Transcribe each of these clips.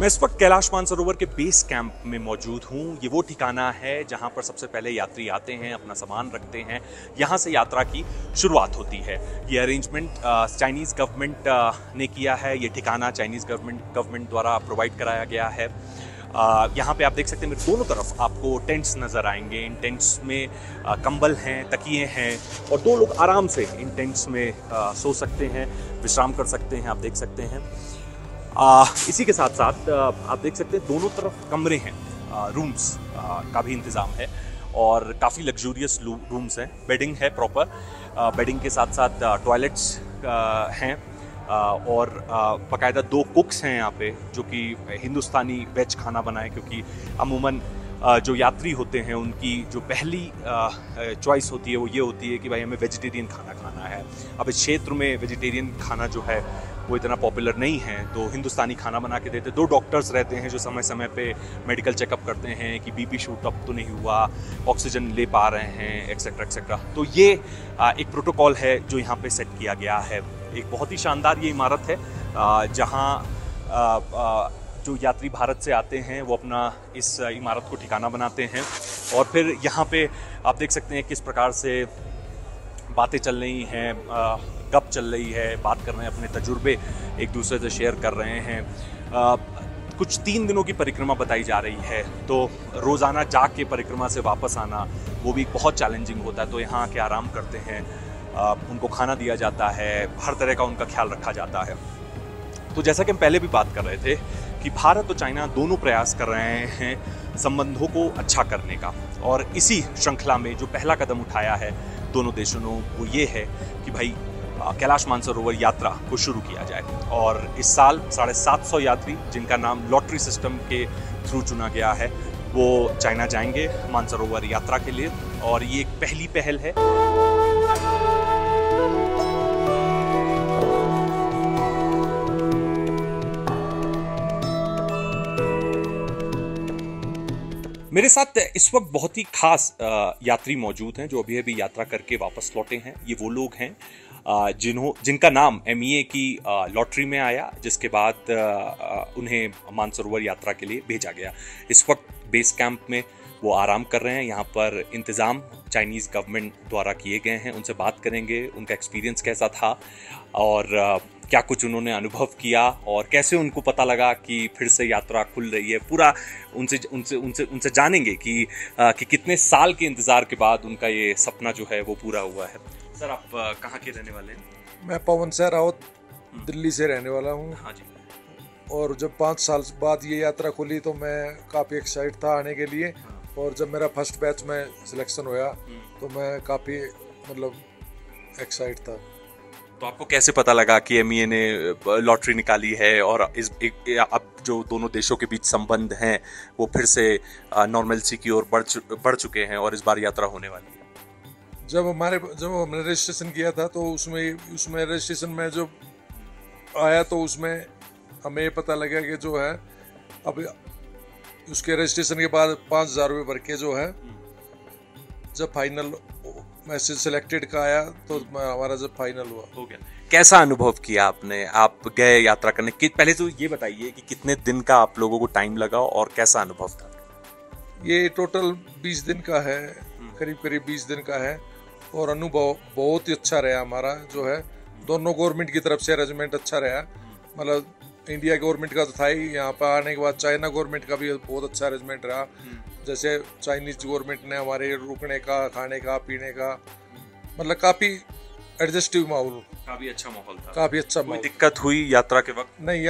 इस वक्त कैलाश मानसरोवर के बेस कैंप में मौजूद हूँ। ये वो ठिकाना है जहाँ पर सबसे पहले यात्री आते हैं, अपना सामान रखते हैं, यहाँ से यात्रा की शुरुआत होती है। ये अरेंजमेंट चाइनीज़ गवर्नमेंट ने किया है। ये ठिकाना चाइनीज़ गवर्नमेंट द्वारा प्रोवाइड कराया गया है। यहाँ पे आप देख सकते हैं मेरे दोनों तरफ आपको टेंट्स नज़र आएंगे। इन टेंट्स में कंबल हैं, तकिए हैं और दो लोग आराम से इन टेंट्स में सो सकते हैं, विश्राम कर सकते हैं। आप देख सकते हैं इसी के साथ साथ आप देख सकते हैं दोनों तरफ कमरे हैं, रूम्स का भी इंतज़ाम है और काफ़ी लग्जूरियस रूम्स हैं। बेडिंग है प्रॉपर, बेडिंग के साथ साथ टॉयलेट्स हैं और बाकायदा 2 कुक्स हैं यहाँ पे जो कि हिंदुस्तानी वेज खाना बनाए, क्योंकि अमूमन जो यात्री होते हैं उनकी जो पहली चॉइस होती है वो ये होती है कि भाई हमें वेजिटेरियन खाना खाना है। अब इस क्षेत्र में वेजिटेरियन खाना जो है वो इतना पॉपुलर नहीं है, तो हिंदुस्तानी खाना बना के देते। 2 डॉक्टर्स रहते हैं जो समय समय पे मेडिकल चेकअप करते हैं कि बीपी शूट अप तो नहीं हुआ, ऑक्सीजन ले पा रहे हैं, एक्सेट्रा एक्सेट्रा। तो ये एक प्रोटोकॉल है जो यहाँ पे सेट किया गया है। एक बहुत ही शानदार ये इमारत है जहाँ जो यात्री भारत से आते हैं वो अपना इस इमारत को ठिकाना बनाते हैं और फिर यहाँ पे आप देख सकते हैं किस प्रकार से बातें चल रही हैं, गप चल रही है, बात कर रहे हैं, अपने तजुर्बे एक दूसरे से शेयर कर रहे हैं। कुछ 3 दिनों की परिक्रमा बताई जा रही है, तो रोज़ाना जाग के परिक्रमा से वापस आना वो भी बहुत चैलेंजिंग होता है। तो यहाँ आके आराम करते हैं, उनको खाना दिया जाता है, हर तरह का उनका ख्याल रखा जाता है। तो जैसा कि हम पहले भी बात कर रहे थे कि भारत और चाइना दोनों प्रयास कर रहे हैं संबंधों को अच्छा करने का, और इसी श्रृंखला में जो पहला कदम उठाया है दोनों देशों ने वो ये है कि भाई कैलाश मानसरोवर यात्रा को शुरू किया जाए। और इस साल 750 यात्री जिनका नाम लॉटरी सिस्टम के थ्रू चुना गया है वो चाइना जाएंगे मानसरोवर यात्रा के लिए, और ये एक पहली पहल है। मेरे साथ इस वक्त बहुत ही खास यात्री मौजूद हैं जो अभी अभी यात्रा करके वापस लौटे हैं। ये वो लोग हैं जिनका नाम MEA की लॉटरी में आया, जिसके बाद उन्हें मानसरोवर यात्रा के लिए भेजा गया। इस वक्त बेस कैंप में वो आराम कर रहे हैं। यहाँ पर इंतज़ाम चाइनीज़ गवर्नमेंट द्वारा किए गए हैं। उनसे बात करेंगे, उनका एक्सपीरियंस कैसा था और क्या कुछ उन्होंने अनुभव किया और कैसे उनको पता लगा कि फिर से यात्रा खुल रही है। पूरा उनसे जानेंगे कि कितने साल के इंतज़ार के बाद उनका ये सपना जो है वो पूरा हुआ है। सर, आप कहाँ के रहने वाले हैं? मैं पवन सिंह रावत दिल्ली से रहने वाला हूँ। हाँ जी। और जब 5 साल बाद ये यात्रा खुली तो मैं काफ़ी एक्साइट था आने के लिए। और जब मेरा फर्स्ट बैच में सिलेक्शन हुआ तो मैं काफ़ी एक्साइट था। तो आपको कैसे पता लगा कि MEA ने लॉटरी निकाली है और अब जो दोनों देशों के बीच संबंध हैं वो फिर से नॉर्मलसी की ओर बढ़ चुके हैं और इस बार यात्रा होने वाली है? जब हमने रजिस्ट्रेशन किया था तो उसमें रजिस्ट्रेशन में जो आया तो उसमें हमें ये पता लगा कि जो है अब उसके रजिस्ट्रेशन के बाद 5,000 रुपये भर के जो है जब फाइनल मैसेज सिलेक्टेड का आया तो हमारा जब फाइनल हुआ हो गया। कैसा अनुभव किया आपने? आप गए यात्रा करने की, पहले तो ये बताइए कि कितने दिन का आप लोगों को टाइम लगा और कैसा अनुभव था? ये टोटल 20 दिन का है, करीब 20 दिन का है और अनुभव बहुत ही अच्छा रहा हमारा। जो है दोनों गवर्नमेंट की तरफ से अरेंजमेंट अच्छा रहा। मतलब इंडिया गवर्नमेंट का तो था ही, यहाँ पर आने के बाद चाइना गवर्नमेंट का भी बहुत अच्छा अरेंजमेंट रहा। जैसे चाइनीज गवर्नमेंट ने हमारे रुकने का, खाने का, पीने का, मतलब काफ़ी एडजस्टिव माहौल, काफ़ी अच्छा माहौल था। काफ़ी अच्छा कोई दिक्कत हुई यात्रा के वक्त? नहीं,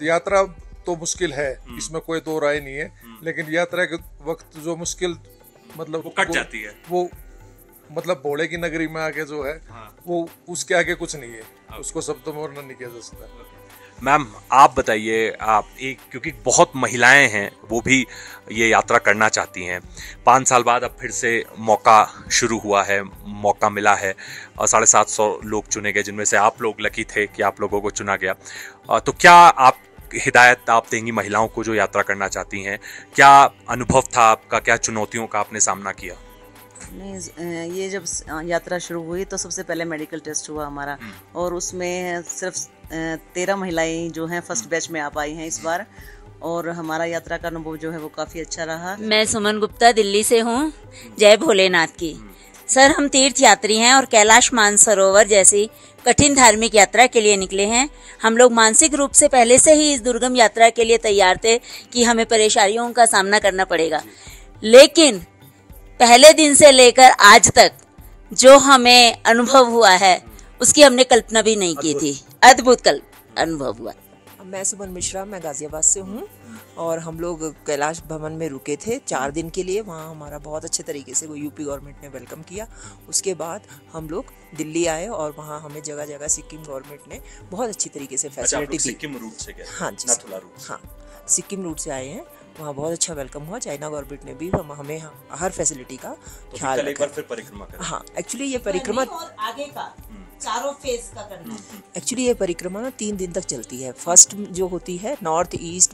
यात्रा तो मुश्किल है, इसमें कोई 2 राय नहीं है, लेकिन यात्रा के वक्त जो मुश्किल वो कट जाती है। वो भोले की नगरी में आके जो है वो उसके आगे कुछ नहीं है, उसको शब्दों में वर्णन नहीं किया जा सकता। मैम, आप बताइए, आप क्योंकि बहुत महिलाएं हैं वो भी ये यात्रा करना चाहती हैं। 5 साल बाद अब फिर से मौका शुरू हुआ है, मौका मिला है और 750 लोग चुने गए, जिनमें से आप लोग लकी थे कि आप लोगों को चुना गया। तो क्या आप हिदायत आप देंगी महिलाओं को जो यात्रा करना चाहती हैं? क्या अनुभव था आपका, क्या चुनौतियों का आपने सामना किया? नहीं, ये जब यात्रा शुरू हुई तो सबसे पहले मेडिकल टेस्ट हुआ हमारा और उसमें सिर्फ 13 महिलाएं जो हैं फर्स्ट बैच में आ पाई हैं इस बार। और हमारा यात्रा का अनुभव जो है वो काफी अच्छा रहा। मैं सुमन गुप्ता दिल्ली से हूँ। जय भोलेनाथ की। सर, हम तीर्थ यात्री हैं और कैलाश मानसरोवर जैसी कठिन धार्मिक यात्रा के लिए निकले हैं। हम लोग मानसिक रूप से पहले से ही इस दुर्गम यात्रा के लिए तैयार थे कि हमें परेशानियों का सामना करना पड़ेगा, लेकिन पहले दिन से लेकर आज तक जो हमें अनुभव हुआ है उसकी हमने कल्पना भी नहीं की थी। अद्भुत अनुभव हुआ। मैं सुमन मिश्रा, मैं गाजियाबाद से हूँ और हम लोग कैलाश भवन में रुके थे 4 दिन के लिए। वहाँ हमारा बहुत अच्छे तरीके से वो यूपी गवर्नमेंट ने वेलकम किया। उसके बाद हम लोग दिल्ली आए और वहाँ हमें जगह जगह सिक्किम गवर्नमेंट ने बहुत अच्छी तरीके से फैसिलिटी दी। सिक्किम रूट से गए? हाँ जी, नाथुला रूट। हाँ, सिक्किम रूट से आए हैं। वहाँ बहुत अच्छा वेलकम हुआ। चाइना गवर्नमेंट ने भी हमें हर फैसिलिटी का ख्याल रखा। फिर परिक्रमा करें। हाँ, एक्चुअली ये परिक्रमा आगे का चारों फेज का करना। एक्चुअली ये परिक्रमा ना 3 दिन तक चलती है। फर्स्ट जो होती है नॉर्थ ईस्ट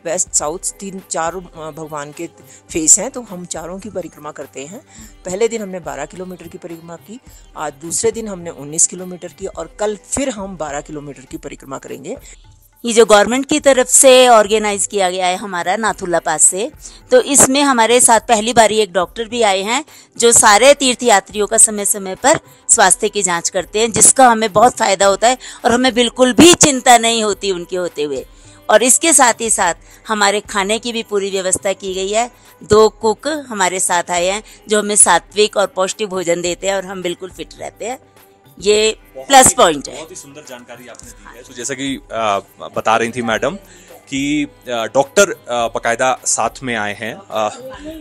वेस्ट साउथ, 4 भगवान के फेस हैं, तो हम चारों की परिक्रमा करते हैं। पहले दिन हमने 12 किलोमीटर की परिक्रमा की, आज दूसरे दिन हमने 19 किलोमीटर की और कल फिर हम 12 किलोमीटर की परिक्रमा करेंगे। ये जो गवर्नमेंट की तरफ से ऑर्गेनाइज किया गया है हमारा नाथुला पास से, तो इसमें हमारे साथ पहली बारी एक डॉक्टर भी आए हैं जो सारे तीर्थ यात्रियों का समय समय पर स्वास्थ्य की जांच करते हैं, जिसका हमें बहुत फायदा होता है और हमें बिल्कुल भी चिंता नहीं होती उनके होते हुए। और इसके साथ ही साथ हमारे खाने की भी पूरी व्यवस्था की गई है। 2 कुक हमारे साथ आए हैं जो हमें सात्विक और पौष्टिक भोजन देते हैं और हम बिल्कुल फिट रहते हैं। ये प्लस पॉइंट है। बहुत ही सुंदर जानकारी आपने दी है। तो जैसा कि बता रही थी मैडम कि डॉक्टर बकायदा साथ में आए हैं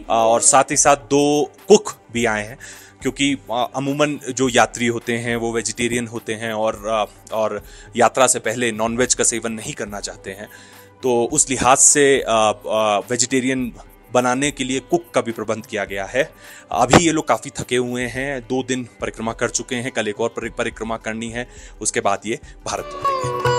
और साथ ही साथ 2 कुक भी आए हैं, क्योंकि अमूमन जो यात्री होते हैं वो वेजिटेरियन होते हैं और यात्रा से पहले नॉनवेज का सेवन नहीं करना चाहते हैं। तो उस लिहाज से वेजिटेरियन बनाने के लिए कुक का भी प्रबंध किया गया है। अभी ये लोग काफ़ी थके हुए हैं, 2 दिन परिक्रमा कर चुके हैं, कल एक और परिक्रमा करनी है, उसके बाद ये भारत लौटेंगे।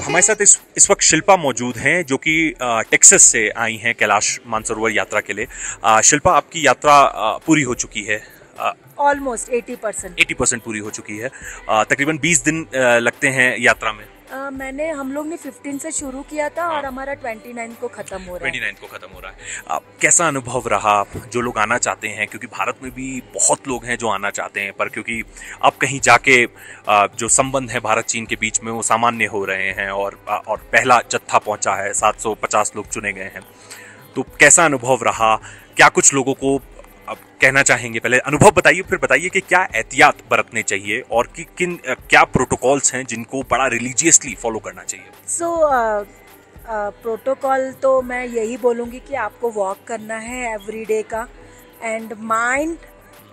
हमारे साथ इस वक्त शिल्पा मौजूद हैं जो कि टेक्सास से आई हैं कैलाश मानसरोवर यात्रा के लिए। शिल्पा, आपकी यात्रा पूरी हो चुकी है? ऑलमोस्ट 80% पूरी हो चुकी है। तकरीबन 20 दिन लगते हैं यात्रा में। हम लोग ने 15 से शुरू किया था और हमारा 29 को खत्म हो रहा है। कैसा अनुभव रहा जो लोग आना चाहते हैं, क्योंकि भारत में भी बहुत लोग हैं जो आना चाहते हैं, पर क्योंकि अब कहीं जाके जो संबंध है भारत चीन के बीच में वो सामान्य हो रहे हैं और पहला जत्था पहुंचा है, 750 लोग चुने गए हैं। तो कैसा अनुभव रहा? क्या कुछ लोगों को अब कहना चाहेंगे? पहले अनुभव बताइए, फिर बताइए कि क्या एहतियात बरतने चाहिए और कि क्या प्रोटोकॉल्स हैं जिनको बड़ा रिलीजियसली फॉलो करना चाहिए। प्रोटोकॉल तो मैं यही बोलूँगी कि आपको वॉक करना है एवरीडे का, एंड माइंड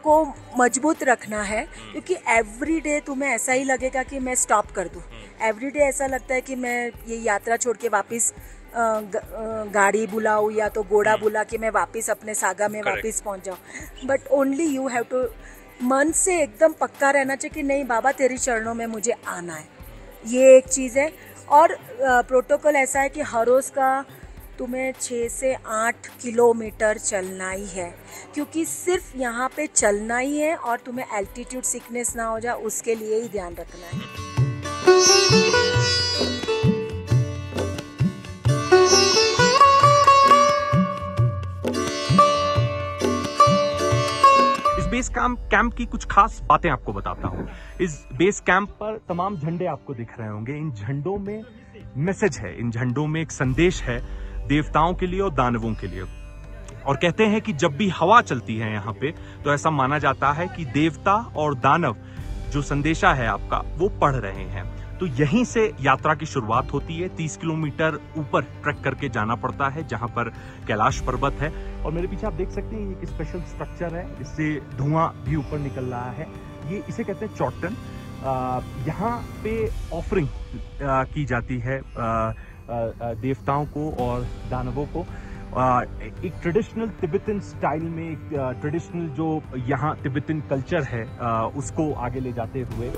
को मजबूत रखना है, क्योंकि एवरीडे तुम्हें ऐसा ही लगेगा कि मैं स्टॉप कर दूँ। एवरीडे ऐसा लगता है कि मैं ये यात्रा छोड़ के वापस गाड़ी बुलाऊँ या तो घोड़ा बुला के मैं वापस अपने सागा में वापस पहुंच जाऊँ। But only you have to मन से एकदम पक्का रहना चाहिए कि नहीं बाबा तेरी चरणों में मुझे आना है। ये एक चीज़ है। और प्रोटोकॉल ऐसा है कि हर रोज़ का तुम्हें 6 से 8 किलोमीटर चलना ही है, क्योंकि सिर्फ यहाँ पे चलना ही है और तुम्हें एल्टीट्यूड सिकनेस ना हो जाए उसके लिए ही ध्यान रखना है। बेस कैंप की कुछ खास बातें आपको बताता हूँ। इस बेस कैंप पर तमाम झंडे आपको दिख रहे होंगे। इन झंडों में मैसेज है, इन झंडों में एक संदेश है देवताओं के लिए और दानवों के लिए। और कहते हैं कि जब भी हवा चलती है यहाँ पे तो ऐसा माना जाता है कि देवता और दानव जो संदेशा है आपका वो पढ़ रहे हैं। तो यहीं से यात्रा की शुरुआत होती है। 30 किलोमीटर ऊपर ट्रैक करके जाना पड़ता है जहां पर कैलाश पर्वत है। और मेरे पीछे आप देख सकते हैं ये एक स्पेशल स्ट्रक्चर है, इससे धुआं भी ऊपर निकल रहा है। ये इसे कहते हैं चौटन। यहाँ पे ऑफरिंग की जाती है देवताओं को और दानवों को। एक ट्रेडिशनल तिब्बतन स्टाइल में, एक ट्रेडिशनल जो यहाँ तिब्बतन कल्चर है उसको आगे ले जाते हुए।